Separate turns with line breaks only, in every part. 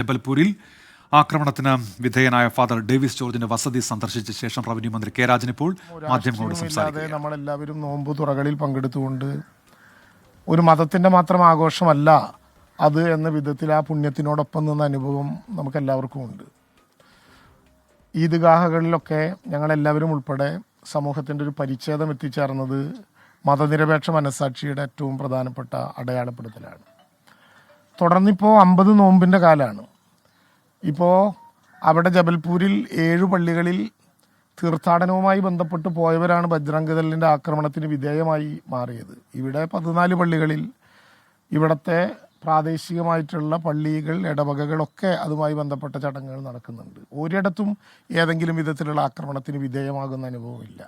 ജബൽപൂരിൽ ആക്രമണത്തിന് വിധേയനായ father Davis ജോർജിന്റെ വസതി സന്ദർശിച്ച ശേഷം റവന്യൂ മന്ത്രി കെ രാജൻ ഇപ്പോൾ മാധ്യമങ്ങളോട് സംസാരിച്ചു.
നമ്മളെല്ലാവരും നോമ്പ് തുറകളിൽ പങ്കെടുത്തുകൊണ്ട് ഒരു മതത്തിന്റെ മാത്രം ആഘോഷമല്ല അത് എന്ന വിധത്തിൽ ആ പുണ്യത്തിനോടൊപ്പം നിന്ന അനുഭവം നമുക്കെല്ലാവർക്കും ഉണ്ട്. ഈദ്ഗാഹകളിലൊക്കെ ഞങ്ങളെല്ലാവരും ഉൾപ്പെടെ സമൂഹത്തിൻ്റെ ഒരു പരിച്ഛേദം എത്തിച്ചേർന്നത് മതനിരപേക്ഷ മനസ്സാക്ഷിയുടെ ഏറ്റവും പ്രധാനപ്പെട്ട അടയാളപ്പെടുത്തലാണ്. തുടർന്നിപ്പോൾ 50 നോമ്പിൻ്റെ കാലമാണ്. ഇപ്പോൾ അവിടെ ജബൽപൂരിൽ 7 പള്ളികളിൽ തീർത്ഥാടനവുമായി ബന്ധപ്പെട്ട് പോയവരാണ് ബജ്രംഗ് ദളിൻ്റെ ആക്രമണത്തിന് വിധേയമായി മാറിയത്. ഇവിടെ 14 പള്ളികളിൽ ഇവിടുത്തെ പ്രാദേശികമായിട്ടുള്ള പള്ളികൾ, ഇടവകകളൊക്കെ അതുമായി ബന്ധപ്പെട്ട ചടങ്ങുകൾ നടക്കുന്നുണ്ട്. ഒരിടത്തും ഏതെങ്കിലും വിധത്തിലുള്ള ആക്രമണത്തിന് വിധേയമാകുന്ന അനുഭവമില്ല.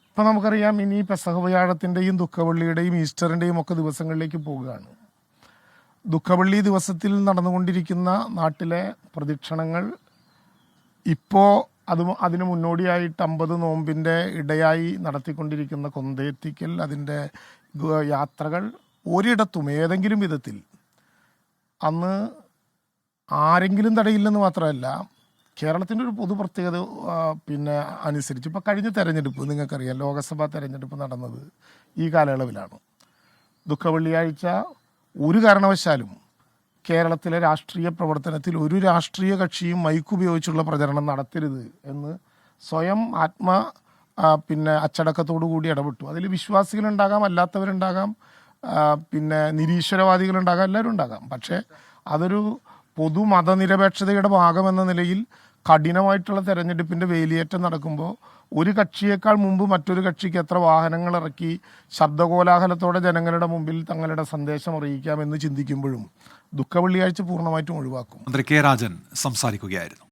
ഇപ്പം നമുക്കറിയാം, ഇനി പെസഹ വ്യാഴത്തിൻ്റെയും ദുഃഖവെള്ളിയുടെയും ഈസ്റ്ററിൻ്റെയും ഒക്കെ ദിവസങ്ങളിലേക്ക് പോവുകയാണ്. ദുഃഖവെള്ളി ദിവസത്തിൽ നടന്നുകൊണ്ടിരിക്കുന്ന നാട്ടിലെ പ്രദക്ഷിണങ്ങൾ ഇപ്പോൾ അതിന് മുന്നോടിയായിട്ട് 50 നോമ്പിൻ്റെ ഇടയായി നടത്തിക്കൊണ്ടിരിക്കുന്ന കൊന്തയെത്തിക്കൽ, അതിൻ്റെ യാത്രകൾ ഒരിടത്തും ഏതെങ്കിലും വിധത്തിൽ അന്ന് ആരെങ്കിലും തടയില്ലെന്ന് മാത്രമല്ല, കേരളത്തിൻ്റെ ഒരു പൊതു പ്രത്യേകത അനുസരിച്ച് ഇപ്പോൾ കഴിഞ്ഞ തെരഞ്ഞെടുപ്പ് നിങ്ങൾക്കറിയാം, ലോക്സഭാ തെരഞ്ഞെടുപ്പ് നടന്നത് ഈ കാലയളവിലാണ്. ദുഃഖവെള്ളിയാഴ്ച ഒരു കാരണവശാലും കേരളത്തിലെ രാഷ്ട്രീയ പ്രവർത്തനത്തിൽ ഒരു രാഷ്ട്രീയ കക്ഷിയും മൈക്ക് ഉപയോഗിച്ചുള്ള പ്രചരണം നടത്തരുത് എന്ന് സ്വയം അച്ചടക്കത്തോടു കൂടി ഇടപെട്ടു. അതിൽ വിശ്വാസികളുണ്ടാകാം, അല്ലാത്തവരുണ്ടാകാം, നിരീശ്വരവാദികളുണ്ടാകാം, എല്ലാവരും ഉണ്ടാകാം. പക്ഷേ അതൊരു പൊതു മതനിരപേക്ഷതയുടെ ഭാഗമെന്ന നിലയിൽ കഠിനമായിട്ടുള്ള തെരഞ്ഞെടുപ്പിൻ്റെ വേലിയേറ്റം നടക്കുമ്പോൾ ഒരു കക്ഷിയേക്കാൾ മുമ്പ് മറ്റൊരു കക്ഷിക്ക് എത്ര വാഹനങ്ങൾ ഇറക്കി ശബ്ദകോലാഹലത്തോടെ ജനങ്ങളുടെ മുമ്പിൽ തങ്ങളുടെ സന്ദേശം അറിയിക്കാമെന്ന് ചിന്തിക്കുമ്പോഴും ദുഃഖവെള്ളിയാഴ്ച പൂർണ്ണമായിട്ടും ഒഴിവാക്കും.
മന്ത്രി കെ രാജൻ സംസാരിക്കുകയായിരുന്നു.